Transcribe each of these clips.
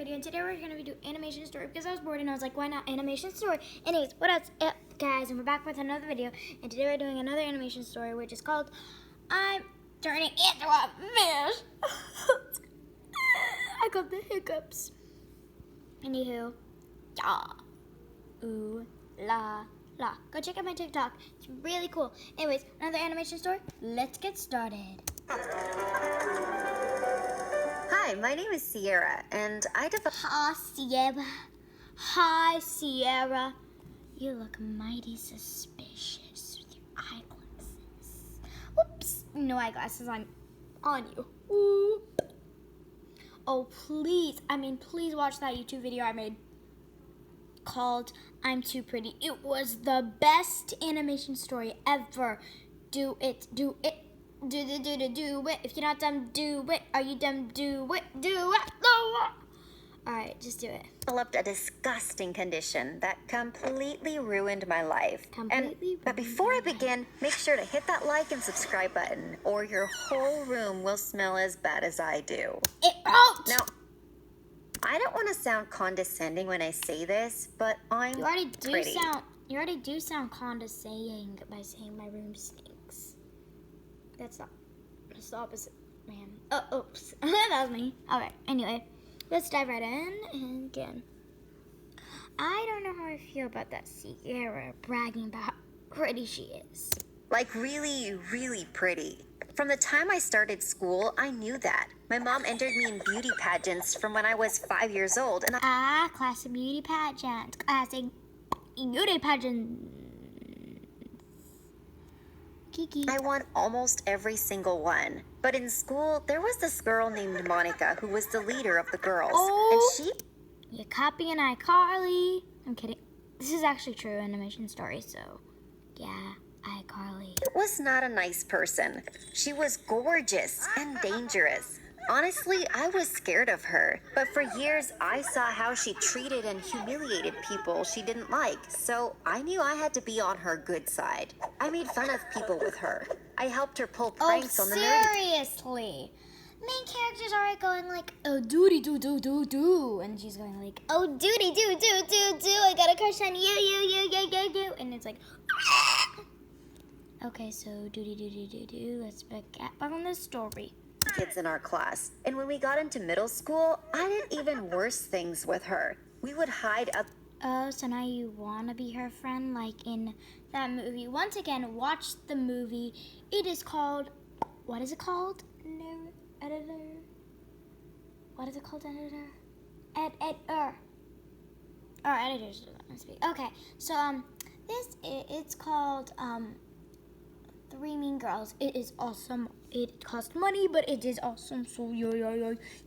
video, and today we're going to be doing animation story because I was bored and I was like, why not animation story? Anyways, what else up, guys? And we're back with another video, and today we're doing another animation story, which is called I'm Turning Into a Fish. I got the hiccups. Anywho, yeah, ooh, la, la. Go check out my TikTok. It's really cool. Anyways, another animation story. Let's get started. Hi, my name is Sierra, and I developed... Hi, Sierra. Hi, Sierra. You look mighty suspicious with your eyeglasses. Whoops. No eyeglasses on you. Whoop. Oh, please. Please watch that YouTube video I made called I'm Too Pretty. It was the best animation story ever. Do it. Do it. Do it. If you're not dumb, do it. Are you dumb? Do it. Do it. Alright, just do it. developed a disgusting condition that completely ruined my life. But before I begin, make sure to hit that like and subscribe button, or your whole room will smell as bad as I do. It won't! Now, I don't want to sound condescending when I say this, but I'm pretty. You already do sound condescending by saying my room stinks. That's the opposite, man. Oh, oops. That was me. Okay, anyway. Let's dive right in and again. I don't know how I feel about that Sierra bragging about how pretty she is. Like really, really pretty. From the time I started school, I knew that. My mom entered me in beauty pageants from when I was 5 years old, and classic beauty pageant. Classic beauty pageant. Kiki. I won almost every single one. But in school, there was this girl named Monica who was the leader of the girls. Oh, and you're copying iCarly. I'm kidding. This is actually true animation story, so yeah, iCarly. was not a nice person. She was gorgeous and dangerous. Honestly, I was scared of her. But for years, I saw how she treated and humiliated people she didn't like. So I knew I had to be on her good side. I made fun of people with her. I helped her pull pranks on the nerdy. Seriously? Main characters are going like, oh, doody do do do do, and she's going like, oh, doody do do do do. I got a crush on you, and it's like, okay, so doody do do do do. Let's back on the story. Kids in our class. And when we got into middle school, I did even worse things with her. We would hide up. Oh, so now you want to be her friend like in that movie. Once again, watch the movie. It is called, what is it called? No, editor. What is it called, editor? Editor. Or editors don't speak. Okay, so it's called Three Mean Girls. It is awesome. It costs money, but it is awesome. So you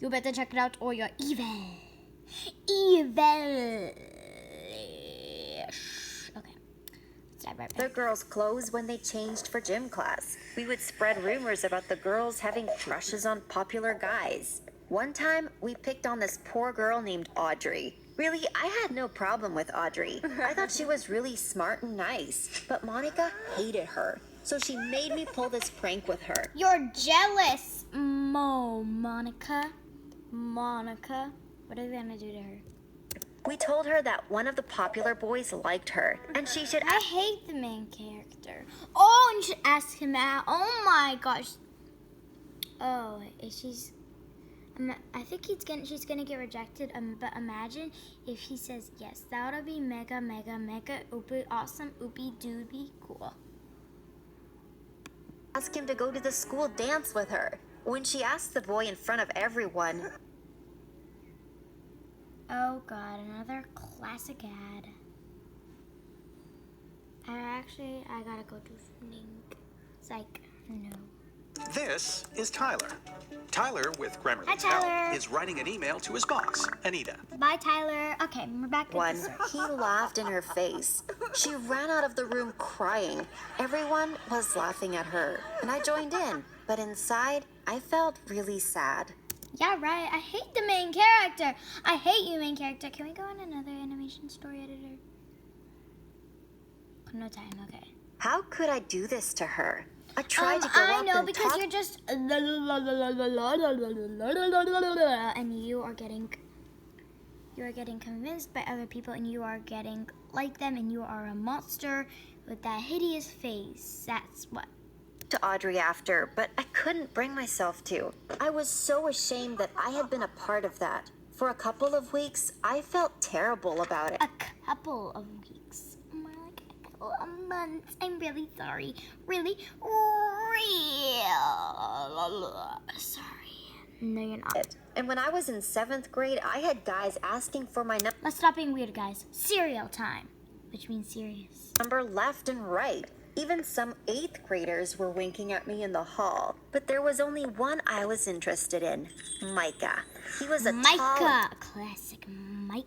better check it out or you're evil. Evil. Okay. Let's dive right back. The girls' clothes when they changed for gym class. We would spread rumors about the girls having crushes on popular guys. One time, we picked on this poor girl named Audrey. Really, I had no problem with Audrey. I thought she was really smart and nice. But Monica hated her. So she made me pull this prank with her. You're jealous, Monica. Monica. What are they gonna do to her? We told her that one of the popular boys liked her, and she should... I hate the main character. Oh, and you should ask him out. Oh my gosh. Oh, she's... I think she's gonna get rejected. But imagine if he says yes. That would be mega, mega, mega, oopie, awesome, oopie, doopie, cool. Ask him to go to the school dance with her. When she asked the boy in front of everyone... Oh God, another classic ad. I gotta go do something. Psych, no. This is Tyler. Tyler with Grammarly's Hi, Tyler. help is writing an email to his boss, Anita. Bye, Tyler. Okay, we're back to One, this. he laughed in her face. She ran out of the room crying. Everyone was laughing at her, and I joined in. But inside, I felt really sad. Yeah, right. I hate the main character. I hate you, main character. Can we go on another animation story editor? No time, okay. How could I do this to her? I tried to go I up know, and because talk. you're just and you are getting You are getting convinced by other people and you are getting like them and you are a monster with that hideous face. That's what. To Audrey after, but I couldn't bring myself to. I was so ashamed that I had been a part of that. For a couple of weeks, I felt terrible about it. A couple of weeks. More like a couple of months. I'm really sorry. Really, real sorry. No, you're not. And when I was in 7th grade, I had guys asking for my Let's stop being weird, guys. Cereal time, which means serious. number left and right. Even some 8th graders were winking at me in the hall. But there was only one I was interested in, Micah. He was a tall, Micah, classic Micah.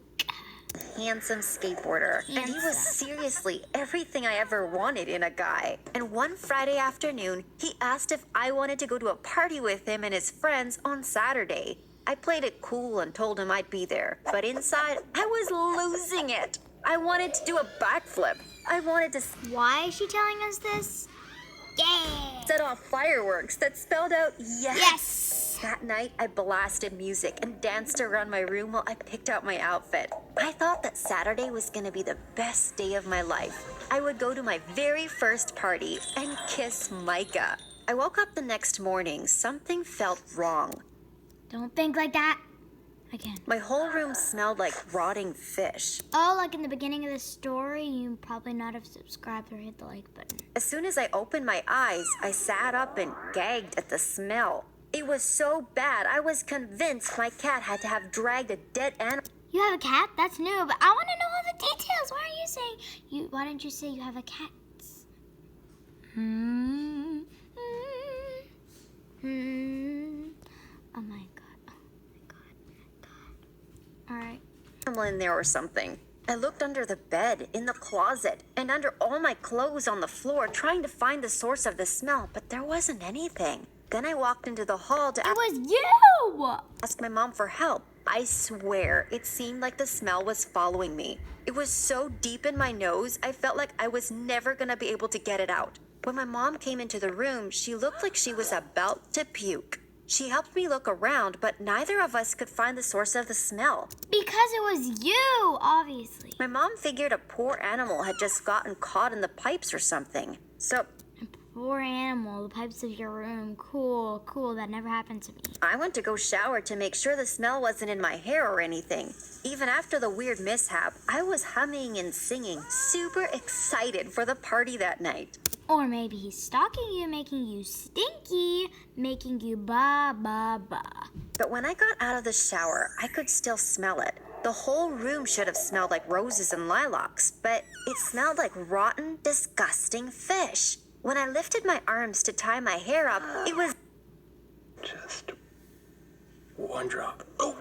handsome skateboarder. And he was seriously everything I ever wanted in a guy. And one Friday afternoon, he asked if I wanted to go to a party with him and his friends on Saturday. I played it cool and told him I'd be there. But inside, I was losing it. I wanted to do a backflip. I wanted to Why is she telling us this? Yeah. set off fireworks that spelled out yes. Yes. That night, I blasted music and danced around my room while I picked out my outfit. I thought that Saturday was gonna be the best day of my life. I would go to my very first party and kiss Micah. I woke up the next morning. Something felt wrong. Don't think like that. Again. My whole room smelled like rotting fish. Oh, like in the beginning of the story, you probably not have subscribed or hit the like button. As soon as I opened my eyes, I sat up and gagged at the smell. It was so bad, I was convinced my cat had to have dragged a dead animal. You have a cat? That's new, but I want to know all the details. Why are you saying why didn't you say you have a cat? Oh my god. Alright. In there or something. I looked under the bed, in the closet, and under all my clothes on the floor, trying to find the source of the smell, but there wasn't anything. Then I walked into the hall to It was you! ask my mom for help. I swear, it seemed like the smell was following me. It was so deep in my nose, I felt like I was never gonna be able to get it out. When my mom came into the room, she looked like she was about to puke. She helped me look around, but neither of us could find the source of the smell. Because it was you, obviously. My mom figured a poor animal had just gotten caught in the pipes or something. So Poor animal, the pipes of your room. Cool, that never happened to me. I went to go shower to make sure the smell wasn't in my hair or anything. Even after the weird mishap, I was humming and singing, super excited for the party that night. Or maybe he's stalking you, making you stinky, making you ba. But when I got out of the shower, I could still smell it. The whole room should have smelled like roses and lilacs, but it smelled like rotten, disgusting fish. When I lifted my arms to tie my hair up, it was Just one drop. Oh!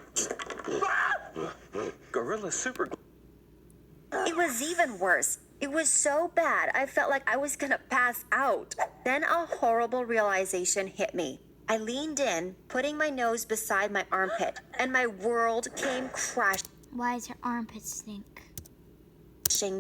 Gorilla Super. It was even worse. It was so bad, I felt like I was gonna pass out. Then a horrible realization hit me. I leaned in, putting my nose beside my armpit, and my world came crashing Why does your armpit stink?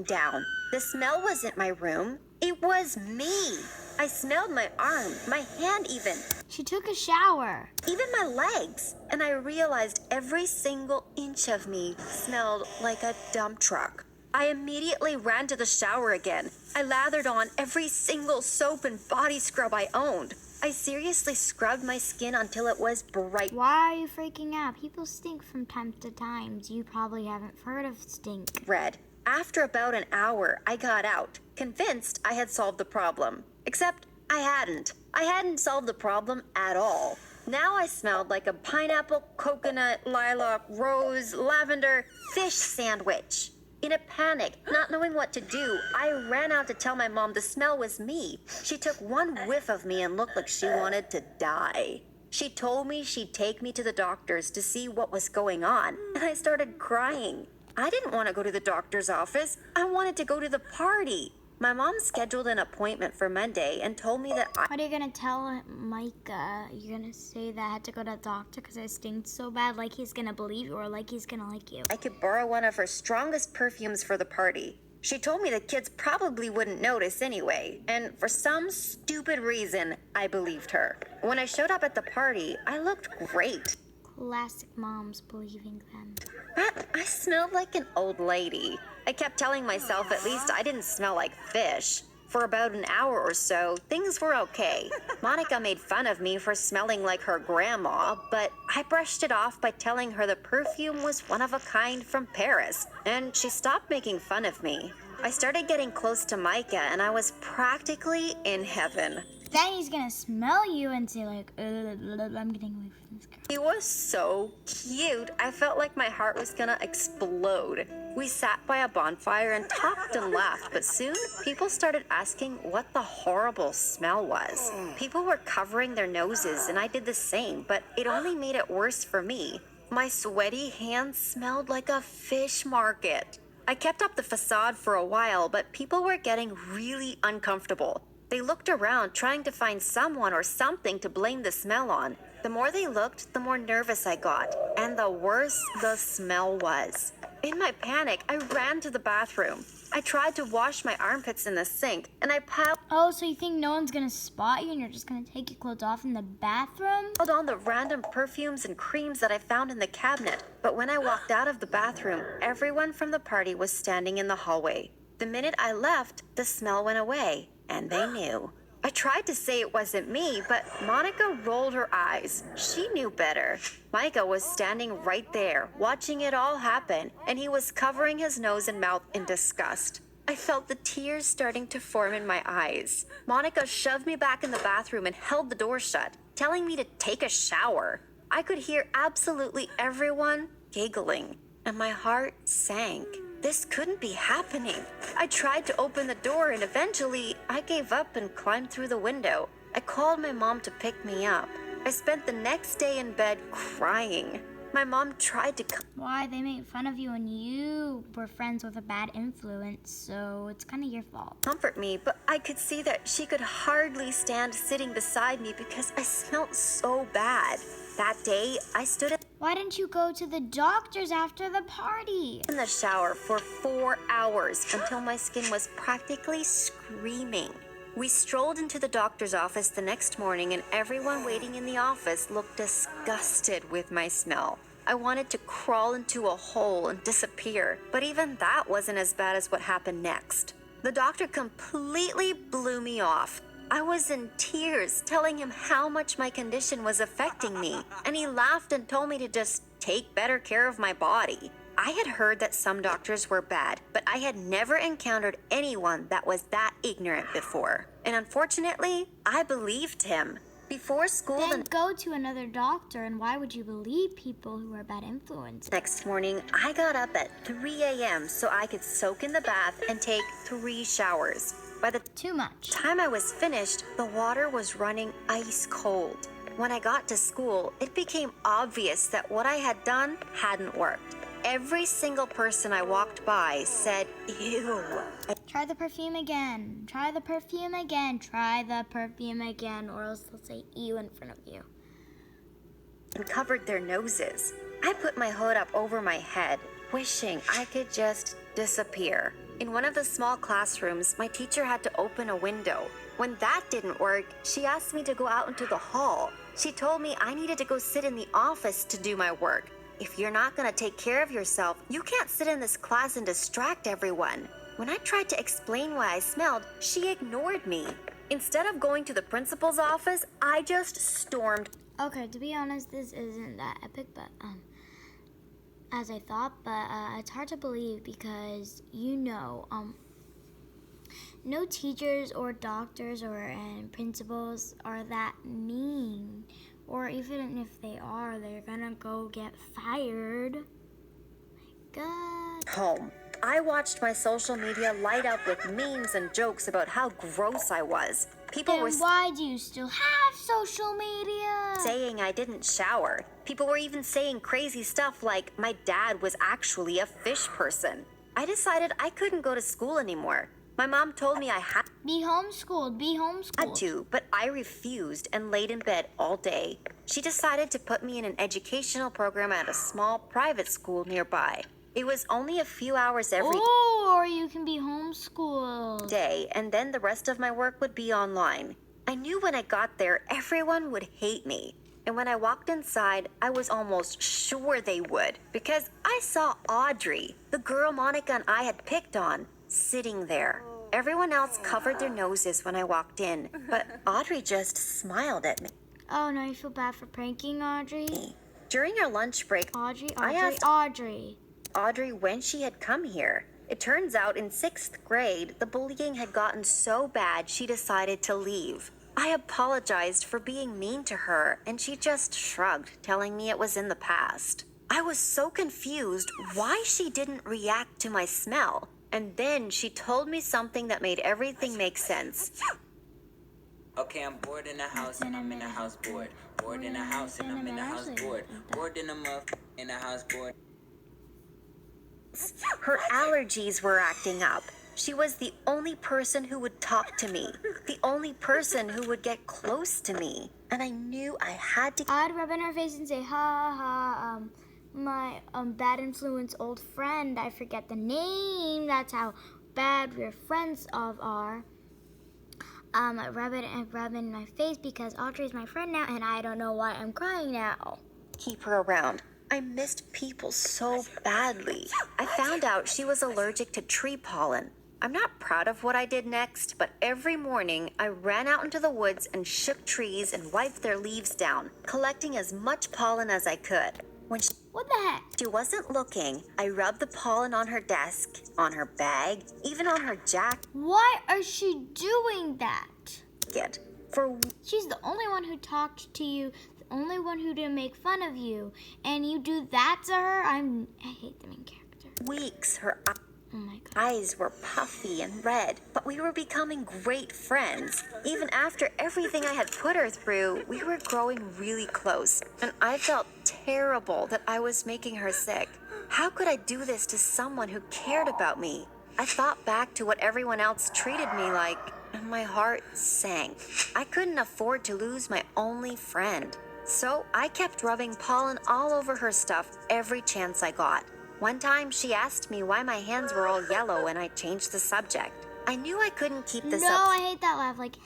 down. The smell wasn't my room. It was me. I smelled my arm, my hand even She took a shower. my legs. And I realized every single inch of me smelled like a dump truck. I immediately ran to the shower again. I lathered on every single soap and body scrub I owned. I seriously scrubbed my skin until it was bright Why are you freaking out? People stink from time to time. You probably haven't heard of stink. red. After about an hour, I got out, convinced I had solved the problem. Except I hadn't. I hadn't solved the problem at all. Now I smelled like a pineapple, coconut, lilac, rose, lavender, fish sandwich. In a panic, not knowing what to do, I ran out to tell my mom the smell was me. She took one whiff of me and looked like she wanted to die. She told me she'd take me to the doctors to see what was going on, and I started crying. I didn't want to go to the doctor's office. I wanted to go to the party. My mom scheduled an appointment for Monday and told me that What are you gonna tell Micah? You're gonna say that I had to go to the doctor because I stinked so bad, like he's gonna believe you or like he's gonna like you? I could borrow one of her strongest perfumes for the party. She told me the kids probably wouldn't notice anyway, and for some stupid reason, I believed her. When I showed up at the party, I looked great. Classic moms believing them. But I smelled like an old lady. I kept telling myself at least I didn't smell like fish. For about an hour or so, things were okay. Monica made fun of me for smelling like her grandma, but I brushed it off by telling her the perfume was one of a kind from Paris, and she stopped making fun of me. I started getting close to Micah, and I was practically in heaven. Then he's gonna smell you and say like, I'm getting away from this girl. He was so cute. I felt like my heart was gonna explode. We sat by a bonfire and talked and laughed, but soon people started asking what the horrible smell was. People were covering their noses, and I did the same, but it only made it worse for me. My sweaty hands smelled like a fish market. I kept up the facade for a while, but people were getting really uncomfortable. They looked around, trying to find someone or something to blame the smell on. The more they looked, the more nervous I got, and the worse the smell was. In my panic, I ran to the bathroom. I tried to wash my armpits in the sink, and I piled Oh, so you think no one's gonna spot you and you're just gonna take your clothes off in the bathroom? on the random perfumes and creams that I found in the cabinet. But when I walked out of the bathroom, everyone from the party was standing in the hallway. The minute I left, the smell went away, and they knew. I tried to say it wasn't me, but Monica rolled her eyes. She knew better. Micah was standing right there, watching it all happen, and he was covering his nose and mouth in disgust. I felt the tears starting to form in my eyes. Monica shoved me back in the bathroom and held the door shut, telling me to take a shower. I could hear absolutely everyone giggling, and my heart sank. This couldn't be happening. I tried to open the door, and eventually I gave up and climbed through the window. I called my mom to pick me up. I spent the next day in bed crying. My mom tried to Why? They made fun of you and you were friends with a bad influence, so it's kind of your fault. comfort me, but I could see that she could hardly stand sitting beside me because I smelled so bad. That day, I stood Why didn't you go to the doctors after the party? in the shower for 4 hours until my skin was practically screaming. We strolled into the doctor's office the next morning, and everyone waiting in the office looked disgusted with my smell. I wanted to crawl into a hole and disappear, but even that wasn't as bad as what happened next. The doctor completely blew me off. I was in tears, telling him how much my condition was affecting me, and he laughed and told me to just take better care of my body. I had heard that some doctors were bad, but I had never encountered anyone that was that ignorant before. And unfortunately, I believed him. Before school Then go to another doctor, and why would you believe people who are bad influence? the next morning, I got up at 3 a.m. so I could soak in the bath and take 3 showers. By the Too much. time I was finished, the water was running ice cold. When I got to school, it became obvious that what I had done hadn't worked. Every single person I walked by said, "Ew." Try the perfume again. Try the perfume again. Try the perfume again, or else they'll say ew in front of you. And covered their noses. I put my hood up over my head, wishing I could just disappear. In one of the small classrooms, my teacher had to open a window. When that didn't work, she asked me to go out into the hall. She told me I needed to go sit in the office to do my work. If you're not going to take care of yourself, you can't sit in this class and distract everyone. When I tried to explain why I smelled, she ignored me. Instead of going to the principal's office, I just stormed. Okay, to be honest, this isn't that epic, but as I thought, but it's hard to believe because no teachers or doctors or principals are that mean, or even if they are, they're gonna go get fired. My God. Home. I watched my social media light up with memes and jokes about how gross I was. People Then were why do you still have social media? saying I didn't shower. People were even saying crazy stuff like my dad was actually a fish person. I decided I couldn't go to school anymore. My mom told me I had Be homeschooled. Be homeschooled. to, but I refused and laid in bed all day. She decided to put me in an educational program at a small private school nearby. It was only a few hours every Or you can be homeschooled. day, and then the rest of my work would be online. I knew when I got there, everyone would hate me. And when I walked inside, I was almost sure they would, because I saw Audrey, the girl Monica and I had picked on, sitting there. Everyone else covered their noses when I walked in, but Audrey just smiled at me. Oh no, you feel bad for pranking Audrey? During our lunch break, Audrey, I asked Audrey. Audrey when she had come here. It turns out in 6th grade, the bullying had gotten so bad she decided to leave. I apologized for being mean to her, and she just shrugged, telling me it was in the past. I was so confused why she didn't react to my smell. And then she told me something that made everything make sense. Okay, I'm bored in the house and I'm in the house bored. Bored in the house and I'm in the house bored. Bored in the in the house bored. Her allergies were acting up. She was the only person who would talk to me, the only person who would get close to me. And I knew I had to. I'd rub in her face and say, ha ha, my bad influence old friend, I forget the name, that's how bad we're friends of are. I rub in my face because Audrey's my friend now and I don't know why I'm crying now. Keep her around. I missed people so badly. I found out she was allergic to tree pollen. I'm not proud of what I did next, but every morning I ran out into the woods and shook trees and wiped their leaves down, collecting as much pollen as I could. When What the heck? she wasn't looking, I rubbed the pollen on her desk, on her bag, even on her jacket. Why is she doing that? For She's the only one who talked to you, the only one who didn't make fun of you, and you do that to her? I hate the main character. weeks, her Oh my god. eyes were puffy and red, but we were becoming great friends. Even after everything I had put her through, we were growing really close, and I felt terrible that I was making her sick. How could I do this to someone who cared about me? I thought back to what everyone else treated me like, and my heart sank. I couldn't afford to lose my only friend. So I kept rubbing pollen all over her stuff every chance I got. One time she asked me why my hands were all yellow and I changed the subject. I knew I couldn't keep this No, up I hate that laugh. Like,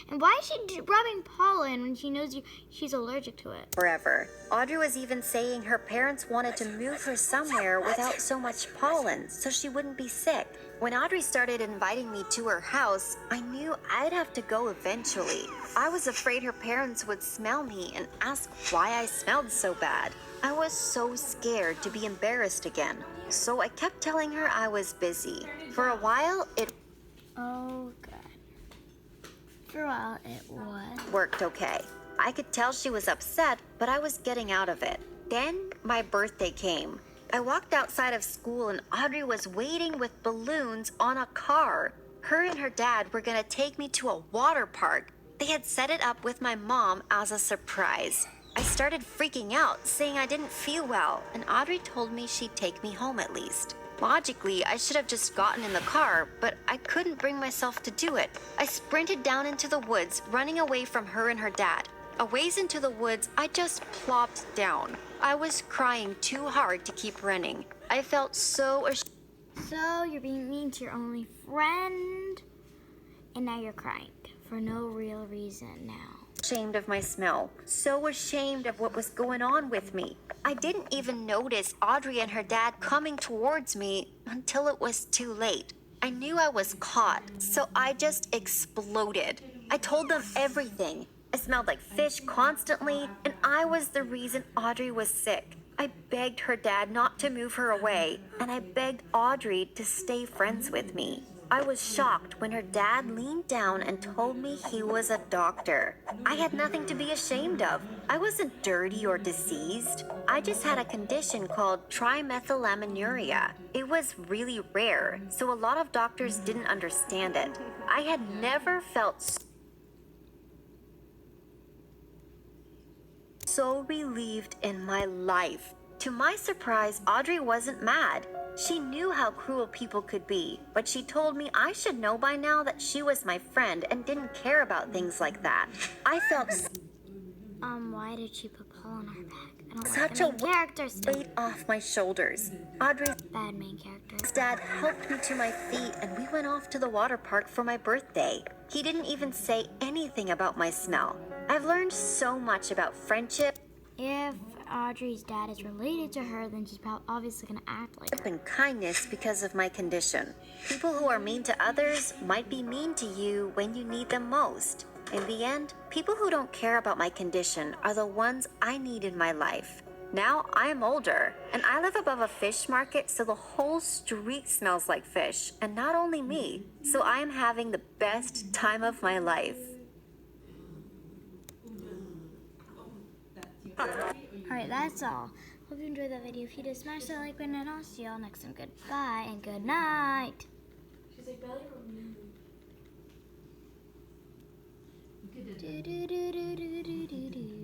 and why is she rubbing pollen when she knows she's allergic to it? forever. Audrey was even saying her parents wanted to move her somewhere without so much pollen so she wouldn't be sick. When Audrey started inviting me to her house, I knew I'd have to go eventually. I was afraid her parents would smell me and ask why I smelled so bad. I was so scared to be embarrassed again, so I kept telling her I was busy. For a while, it Oh god. For a while, it was. worked okay. I could tell she was upset, but I was getting out of it. Then my birthday came. I walked outside of school and Audrey was waiting with balloons on a car. Her and her dad were gonna take me to a water park. They had set it up with my mom as a surprise. I started freaking out, saying I didn't feel well, and Audrey told me she'd take me home at least. Logically, I should have just gotten in the car, but I couldn't bring myself to do it. I sprinted down into the woods, running away from her and her dad. A ways into the woods, I just plopped down. I was crying too hard to keep running. I felt so ashamed. So you're being mean to your only friend, and now you're crying for no real reason now. Ashamed of my smell, so ashamed of what was going on with me. I didn't even notice Audrey and her dad coming towards me until it was too late. I knew I was caught, so I just exploded. I told them everything. I smelled like fish constantly, and I was the reason Audrey was sick. I begged her dad not to move her away, and I begged Audrey to stay friends with me. I was shocked when her dad leaned down and told me he was a doctor. I had nothing to be ashamed of. I wasn't dirty or diseased. I just had a condition called trimethylaminuria. It was really rare, so a lot of doctors didn't understand it. I had never felt so relieved in my life. To my surprise, Audrey wasn't mad. She knew how cruel people could be, but she told me I should know by now that she was my friend and didn't care about things like that. I felt Why did she put Paul on her back? I don't such like a the main character stuff. weight off my shoulders. Audrey's Bad main character. dad helped me to my feet and we went off to the water park for my birthday. He didn't even say anything about my smell. I've learned so much about friendship If Audrey's dad is related to her, then she's obviously gonna act like her. and kindness because of my condition. People who are mean to others might be mean to you when you need them most. In the end, people who don't care about my condition are the ones I need in my life. Now I'm older, and I live above a fish market, so the whole street smells like fish, and not only me. So I am having the best time of my life. Alright, that's all. Hope you enjoyed that video. If you did, smash that like button, and I'll see y'all next time. Goodbye and good night. She's like, belly from Do, do, do, do, do, do, do, do.